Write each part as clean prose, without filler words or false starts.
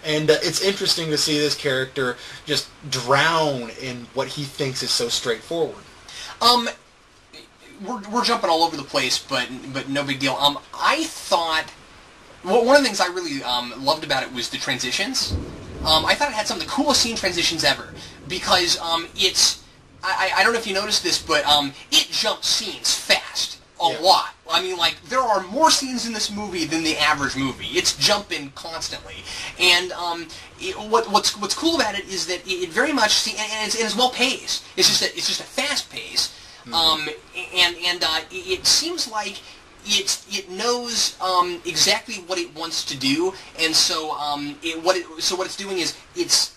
And it's interesting to see this character just drown in what he thinks is so straightforward. We're jumping all over the place, but no big deal. I thought one of the things I really loved about it was the transitions. I thought it had some of the coolest scene transitions ever because it's. I don't know if you noticed this, but it jumps scenes fast a lot. I mean, like, there are more scenes in this movie than the average movie. It's jumping constantly, and what's cool about it is that it very much and it's well paced. It's just a fast pace. It seems like it knows exactly what it wants to do, and so what it's doing is it's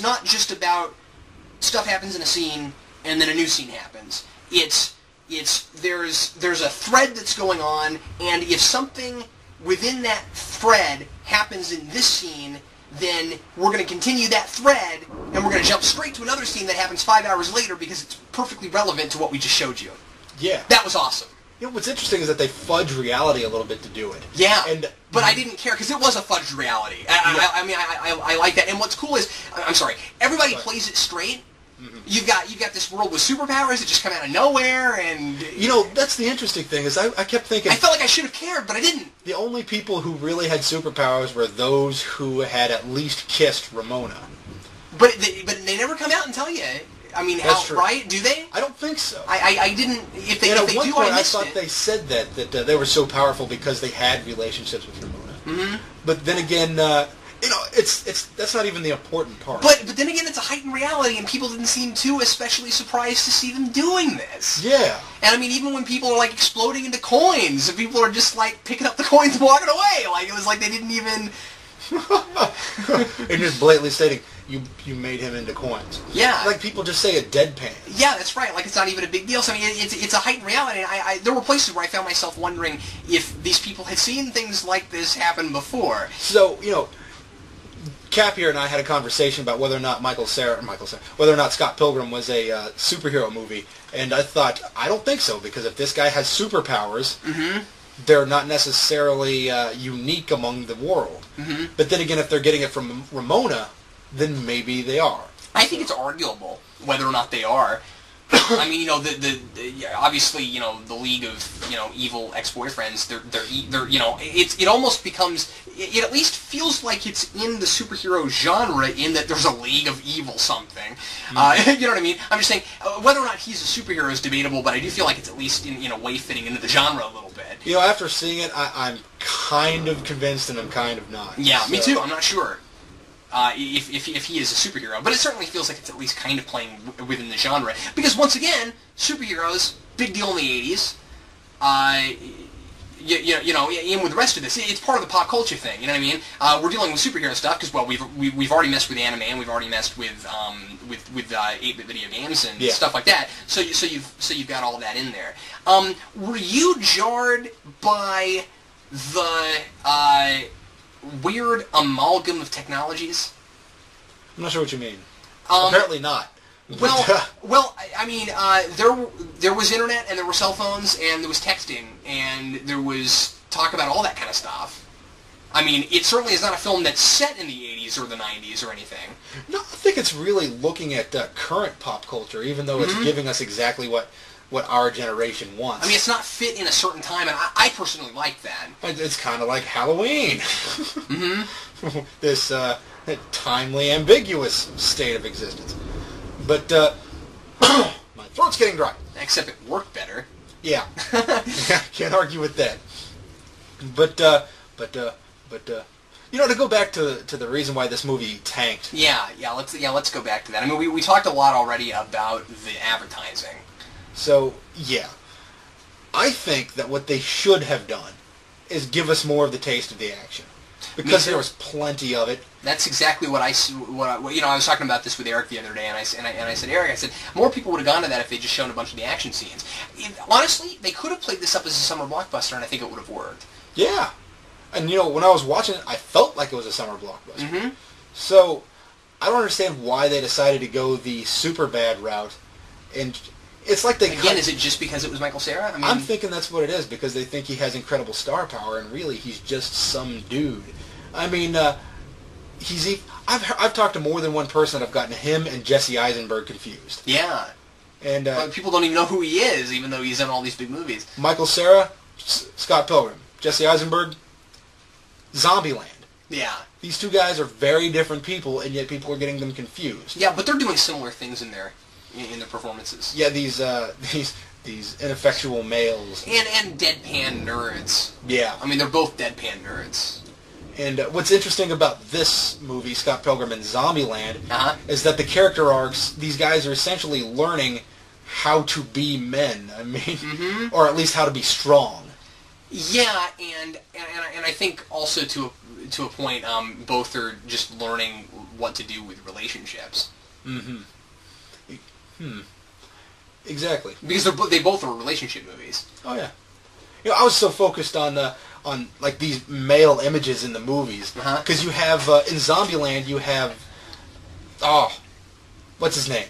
not just about stuff happens in a scene and then a new scene happens. There's a thread that's going on, and if something within that thread happens in this scene, then we're going to continue that thread, and we're going to jump straight to another scene that happens 5 hours later because it's perfectly relevant to what we just showed you. Yeah. That was awesome. You know, what's interesting is that they fudge reality a little bit to do it. Yeah, but I didn't care because it was a fudged reality. I like that. And what's cool is, I'm sorry, everybody plays it straight. Mm-hmm. You've got this world with superpowers that just come out of nowhere, and you know, that's the interesting thing is I kept thinking I felt like I should have cared, but I didn't. The only people who really had superpowers were those who had at least kissed Ramona. But they never come out and tell you. I mean, that's true. Right? Do they? I don't think so. I didn't. If they do, I thought they said that they were so powerful because they had relationships with Ramona. Mm-hmm. But then again. You know, that's not even the important part. But then again, it's a heightened reality, and people didn't seem too especially surprised to see them doing this. Yeah. And I mean, even when people are like exploding into coins, and people are just like picking up the coins and walking away, like it was like they didn't even. And just blatantly stating, you made him into coins. Yeah. Like people just say a deadpan. Yeah, that's right. Like it's not even a big deal. So I mean, it's a heightened reality. And there were places where I found myself wondering if these people had seen things like this happen before. So you know. Cap here and I had a conversation about whether or not whether or not Scott Pilgrim was a superhero movie, and I thought, I don't think so, because if this guy has superpowers, they're not necessarily unique among the world. Mm-hmm. But then again, if they're getting it from Ramona, then maybe they are. I think it's arguable whether or not they are. I mean, you know, obviously, you know, the League of, you know, evil ex-boyfriends. They're you know, it almost becomes. It at least feels like it's in the superhero genre in that there's a League of Evil something. Mm-hmm. You know what I mean? I'm just saying whether or not he's a superhero is debatable, but I do feel like it's at least in a way fitting into the genre a little bit. You know, after seeing it, I'm kind of convinced and I'm kind of not. Yeah, so. Me too. I'm not sure. If he is a superhero. But it certainly feels like it's at least kind of playing within the genre. Because, once again, superheroes, big deal in the 80s. You know, and with the rest of this, it's part of the pop culture thing, you know what I mean? We're dealing with superhero stuff because, well, we've already messed with anime, and we've already messed with 8-bit video games and stuff like that. So you've got all of that in there. Were you jarred by the weird amalgam of technologies? I'm not sure what you mean. Apparently not. Well, I mean, there was internet, and there were cell phones, and there was texting, and there was talk about all that kind of stuff. I mean, it certainly is not a film that's set in the 80s or the 90s or anything. No, I think it's really looking at current pop culture, even though it's giving us exactly what our generation wants. I mean, it's not fit in a certain time, and I personally like that. It's kind of like Halloween. This timely, ambiguous state of existence. But my throat's getting dry. Except it worked better. Yeah. Can't argue with that. But you know, to go back to the reason why this movie tanked. Let's go back to that. I mean, we talked a lot already about the advertising. So, yeah. I think that what they should have done is give us more of the taste of the action. Because there was plenty of it. That's exactly what I was talking about this with Eric the other day, and I said, Eric, more people would have gone to that if they'd just shown a bunch of the action scenes. Honestly, they could have played this up as a summer blockbuster, and I think it would have worked. Yeah. And, you know, when I was watching it, I felt like it was a summer blockbuster. So, I don't understand why they decided to go the super bad route. And it's like they... Again, is it just because it was Michael Cera? I mean, I'm thinking that's what it is, because they think he has incredible star power, and really, he's just some dude. I mean, I've talked to more than one person that have gotten him and Jesse Eisenberg confused. Yeah. And but people don't even know who he is, even though he's in all these big movies. Michael Cera, Scott Pilgrim. Jesse Eisenberg, Zombieland. Yeah. These two guys are very different people, and yet people are getting them confused. Yeah, but they're doing similar things in their performances. Yeah, these ineffectual males. And deadpan nerds. Yeah. I mean, they're both deadpan nerds. And what's interesting about this movie, Scott Pilgrim and Zombieland, is that the character arcs, these guys are essentially learning how to be men. I mean, or at least how to be strong. Yeah, and I think also to a point, both are just learning what to do with relationships. Exactly. Because they both are relationship movies. Oh yeah. You know, I was so focused on like these male images in the movies because you have in Zombieland you have what's his name?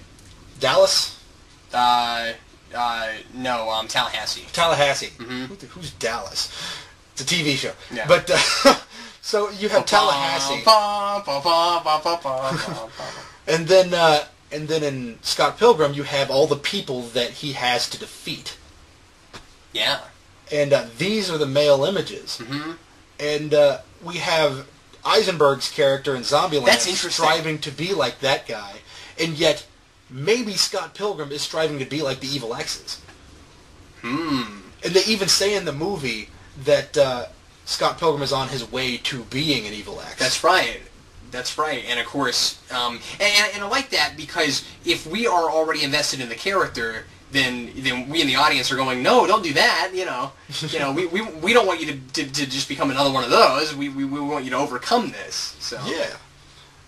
Dallas? No, Tallahassee. Tallahassee. Who's Dallas? It's a TV show. Yeah. But so you have Tallahassee. And then in Scott Pilgrim you have all the people that he has to defeat. Yeah. And these are the male images. And we have Eisenberg's character in Zombieland striving to be like that guy, and yet maybe Scott Pilgrim is striving to be like the evil X's. And they even say in the movie that Scott Pilgrim is on his way to being an evil X. That's right. That's right. And of course, and I like that because if we are already invested in the character, then we in the audience are going, no, don't do that. You know, we don't want you to just become another one of those. We want you to overcome this. So yeah.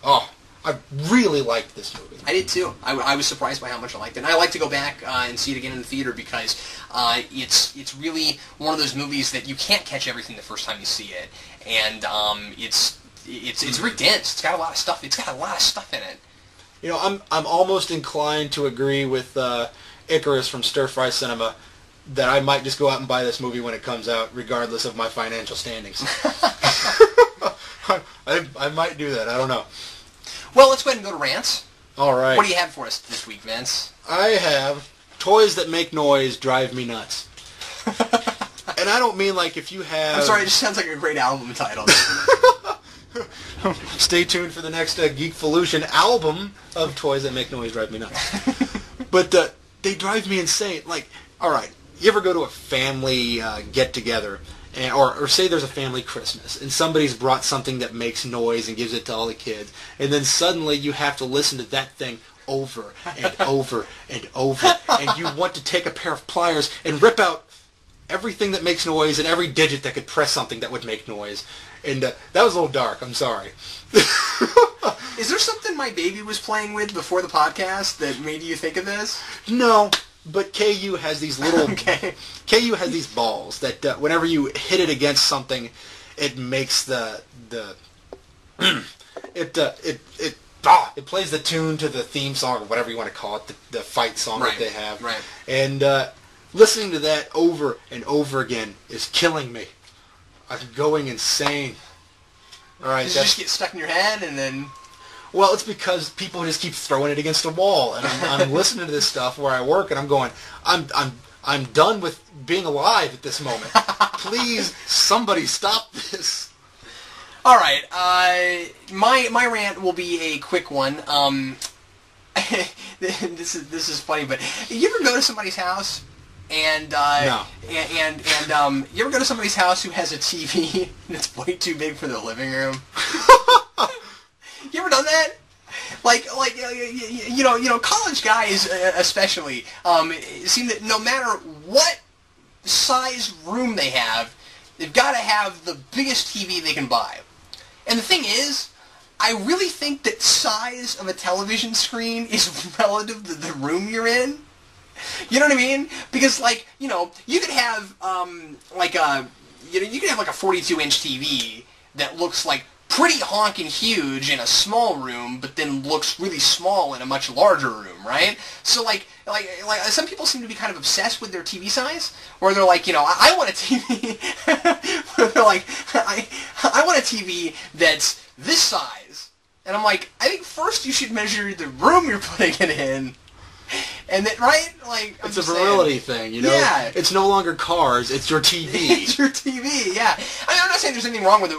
Oh, I really liked this movie. I did too. I was surprised by how much I liked it. And I like to go back and see it again in the theater because it's really one of those movies that you can't catch everything the first time you see it, and it's very dense. It's got a lot of stuff. It's got a lot of stuff in it. You know, I'm almost inclined to agree with Icarus from Stir Fry Cinema that I might just go out and buy this movie when it comes out, regardless of my financial standings. I might do that. I don't know. Well, let's go ahead and go to rants. All right. What do you have for us this week, Vince? I have toys that make noise drive me nuts. And I don't mean like if you have... I'm sorry, it just sounds like a great album title. Stay tuned for the next Geekvolution album of toys that make noise drive me nuts. But they drive me insane. Like, all right, you ever go to a family get-together, or say there's a family Christmas, and somebody's brought something that makes noise and gives it to all the kids, and then suddenly you have to listen to that thing over and over and over, and you want to take a pair of pliers and rip out everything that makes noise and every digit that could press something that would make noise. And that was a little dark. I'm sorry. Is there something my baby was playing with before the podcast that made you think of this? No, but KU has these little... KU has these balls that whenever you hit it against something, it makes it plays the tune to the theme song or whatever you want to call it, the fight song that they have. Right. And listening to that over and over again is killing me. I'm going insane. All right, does it just get stuck in your head and then... Well, it's because people just keep throwing it against the wall, and I'm listening to this stuff where I work, and I'm going, I'm done with being alive at this moment. Please, somebody stop this. All right, my rant will be a quick one. This is funny, but you ever go to somebody's house and no. and you ever go to somebody's house who has a TV and it's way too big for their living room? You ever done that? Like you know, college guys especially seem that no matter what size room they have, they've got to have the biggest TV they can buy. And the thing is, I really think that size of a television screen is relative to the room you're in. You know what I mean? Because, like, you know, you could have like a 42-inch TV that looks like pretty honking huge in a small room, but then looks really small in a much larger room, right? So like some people seem to be kind of obsessed with their TV size, or they're like, you know, I want a TV. They're like, I want a TV that's this size, And I'm like, I think first you should measure the room you're putting it in. And then, right? Like, it's a virility thing, you know? Yeah. It's no longer cars, it's your TV. It's your TV, yeah. I mean, I'm not saying there's anything wrong with you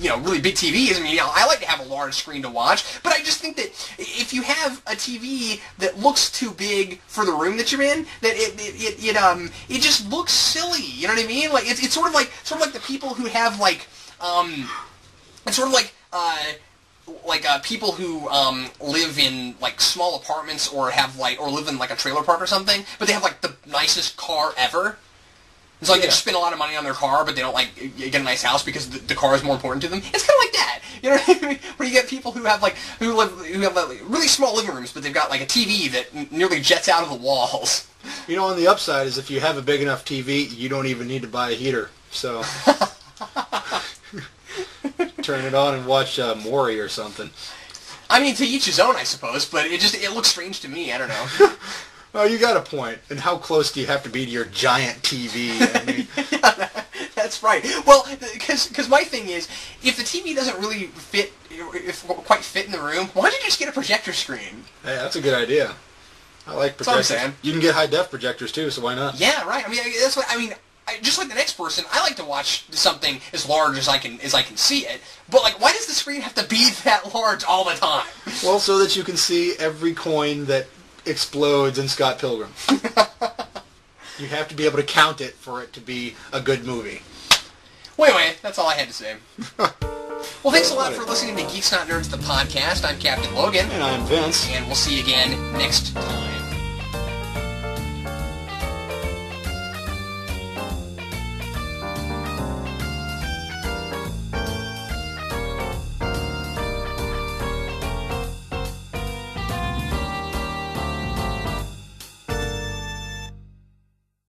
know, really big TVs. I mean, you know, I like to have a large screen to watch, but I just think that if you have a TV that looks too big for the room that you're in, that it just looks silly. You know what I mean? Like, it's sort of like the people who have it's sort of like people who live in like small apartments or live in like a trailer park or something, but they have like the nicest car ever. It's like they just spend a lot of money on their car, but they don't like get a nice house because the car is more important to them. It's kind of like that, you know what I mean? Where you get people who have really small living rooms, but they've got like a TV that nearly jets out of the walls. You know, on the upside is if you have a big enough TV, you don't even need to buy a heater. So turn it on and watch Maury or something. I mean, to each his own, I suppose, but it looks strange to me. I don't know. Well, you got a point. And how close do you have to be to your giant TV? I mean, yeah, that's right. Well, because my thing is, if the TV doesn't really quite fit in the room, why don't you just get a projector screen? Hey, that's a good idea. I like projectors. That's what I'm saying. You can get high def projectors too, so why not? Yeah, right. I mean, that's what I mean. Just like the next person, I like to watch something as large as I can see it. But like, why does the screen have to be that large all the time? Well, so that you can see every coin that explodes in Scott Pilgrim. You have to be able to count it for it to be a good movie. Well, anyway, that's all I had to say. Well, thanks a lot for listening to Geeks Not Nerds, the podcast. I'm Captain Logan. And I'm Vince. And we'll see you again next time.